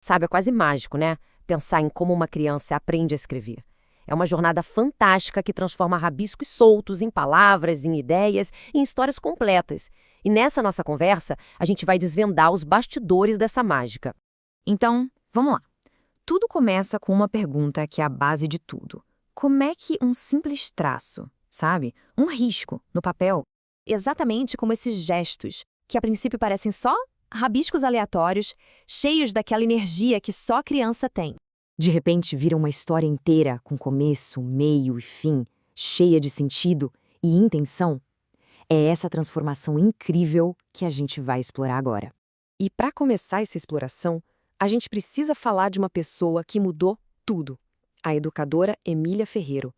Sabe, é quase mágico, né? Pensar em como uma criança aprende a escrever. É uma jornada fantástica que transforma rabiscos soltos em palavras, em ideias, em histórias completas. E nessa nossa conversa, a gente vai desvendar os bastidores dessa mágica. Então, vamos lá. Tudo começa com uma pergunta que é a base de tudo. Como é que um simples traço, sabe? Um risco no papel, Exatamente como esses gestos, que a princípio parecem só rabiscos aleatórios, cheios daquela energia que só criança tem. de repente vira uma história inteira com começo, meio e fim, cheia de sentido e intenção? É essa transformação incrível que a gente vai explorar agora. E para começar essa exploração, a gente precisa falar de uma pessoa que mudou tudo: a educadora Emília Ferreiro.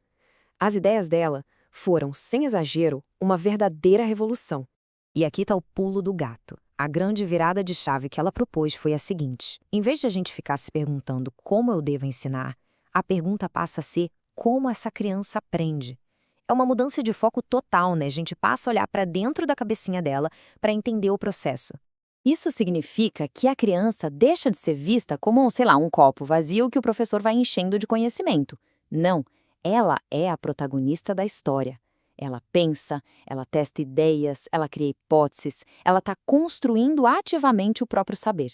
As ideias dela foram, sem exagero, uma verdadeira revolução. E aqui está o pulo do gato. A grande virada de chave que ela propôs foi a seguinte: em vez de a gente ficar se perguntando como eu devo ensinar, a pergunta passa a ser como essa criança aprende. É uma mudança de foco total, né? A gente passa a olhar para dentro da cabecinha dela para entender o processo. Isso significa que a criança deixa de ser vista como, sei lá, um copo vazio que o professor vai enchendo de conhecimento. Não, ela é a protagonista da história. Ela pensa, ela testa ideias, ela cria hipóteses, ela está construindo ativamente o próprio saber.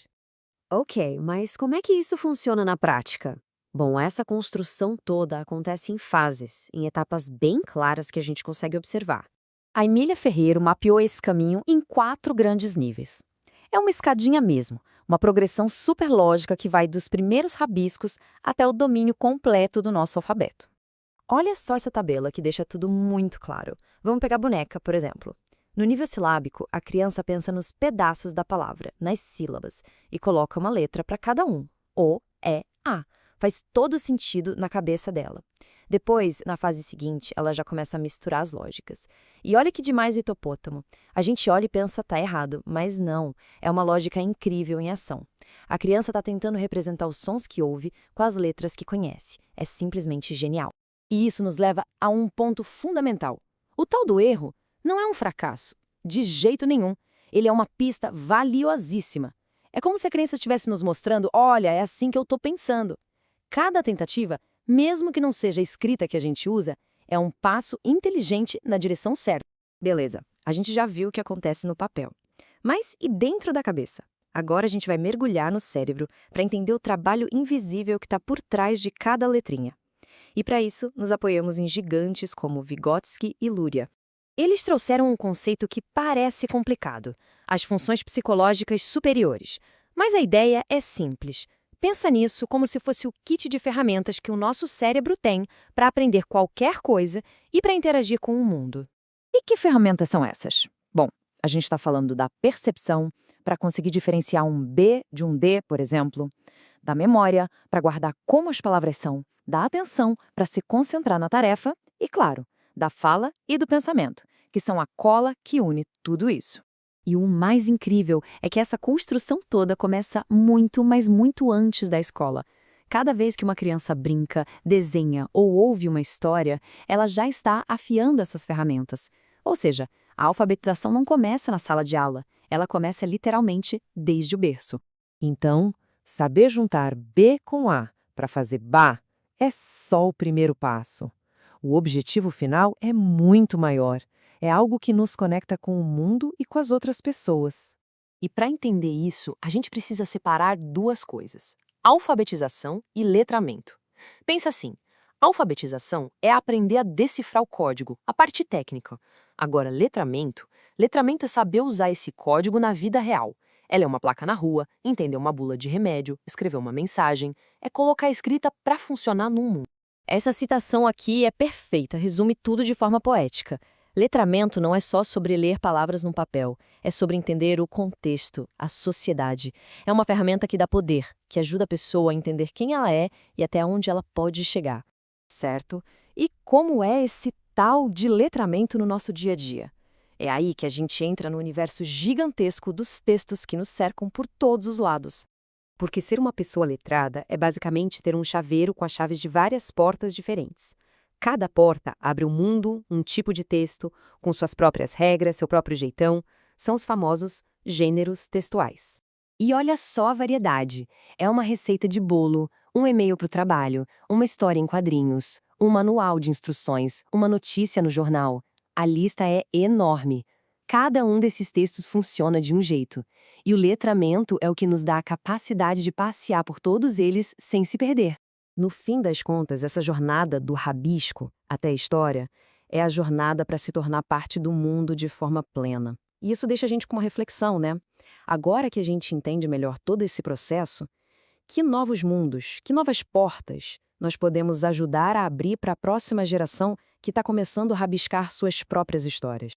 Ok, mas como é que isso funciona na prática? Bom, essa construção toda acontece em fases, em etapas bem claras que a gente consegue observar. A Emília Ferreiro mapeou esse caminho em 4 grandes níveis. É uma escadinha mesmo, uma progressão super lógica que vai dos primeiros rabiscos até o domínio completo do nosso alfabeto. Olha só essa tabela que deixa tudo muito claro. Vamos pegar a boneca, por exemplo. No nível silábico, a criança pensa nos pedaços da palavra, nas sílabas, e coloca uma letra para cada um. O, E, A. Faz todo sentido na cabeça dela. Depois, na fase seguinte, ela já começa a misturar as lógicas. E olha que demais o hipopótamo. A gente olha e pensa tá errado, mas não. É uma lógica incrível em ação. A criança está tentando representar os sons que ouve com as letras que conhece. É simplesmente genial. E isso nos leva a um ponto fundamental. O tal do erro não é um fracasso, de jeito nenhum. Ele é uma pista valiosíssima. É como se a criança estivesse nos mostrando: olha, é assim que eu estou pensando. Cada tentativa, mesmo que não seja a escrita que a gente usa, é um passo inteligente na direção certa. Beleza, a gente já viu o que acontece no papel. Mas e dentro da cabeça? Agora a gente vai mergulhar no cérebro para entender o trabalho invisível que está por trás de cada letrinha. E para isso, nos apoiamos em gigantes como Vygotsky e Luria. Eles trouxeram um conceito que parece complicado: as funções psicológicas superiores. Mas a ideia é simples. Pensa nisso como se fosse o kit de ferramentas que o nosso cérebro tem para aprender qualquer coisa e para interagir com o mundo. E que ferramentas são essas? Bom, a gente está falando da percepção, para conseguir diferenciar um B de um D, por exemplo, da memória, para guardar como as palavras são, da atenção, para se concentrar na tarefa e, claro, da fala e do pensamento, que são a cola que une tudo isso. E o mais incrível é que essa construção toda começa muito, mas muito antes da escola. Cada vez que uma criança brinca, desenha ou ouve uma história, ela já está afiando essas ferramentas. Ou seja, a alfabetização não começa na sala de aula, ela começa literalmente desde o berço. Então, saber juntar B com A para fazer Bá é só o primeiro passo. O objetivo final é muito maior. É algo que nos conecta com o mundo e com as outras pessoas. E para entender isso, a gente precisa separar 2 coisas: alfabetização e letramento. Pensa assim: alfabetização é aprender a decifrar o código, a parte técnica. Agora, letramento é saber usar esse código na vida real. É ler uma placa na rua, entender uma bula de remédio, escrever uma mensagem, é colocar a escrita para funcionar no mundo. Essa citação aqui é perfeita, resume tudo de forma poética. Letramento não é só sobre ler palavras num papel, é sobre entender o contexto, a sociedade. É uma ferramenta que dá poder, que ajuda a pessoa a entender quem ela é e até onde ela pode chegar. Certo? E como é esse tal de letramento no nosso dia a dia? É aí que a gente entra no universo gigantesco dos textos que nos cercam por todos os lados. Porque ser uma pessoa letrada é basicamente ter um chaveiro com as chaves de várias portas diferentes. Cada porta abre um mundo, um tipo de texto, com suas próprias regras, seu próprio jeitão. São os famosos gêneros textuais. E olha só a variedade. É uma receita de bolo, um e-mail para o trabalho, uma história em quadrinhos, um manual de instruções, uma notícia no jornal. A lista é enorme. Cada um desses textos funciona de um jeito. E o letramento é o que nos dá a capacidade de passear por todos eles sem se perder. No fim das contas, essa jornada do rabisco até a história é a jornada para se tornar parte do mundo de forma plena. E isso deixa a gente com uma reflexão, né? Agora que a gente entende melhor todo esse processo, que novos mundos, que novas portas nós podemos ajudar a abrir para a próxima geração que está começando a rabiscar suas próprias histórias?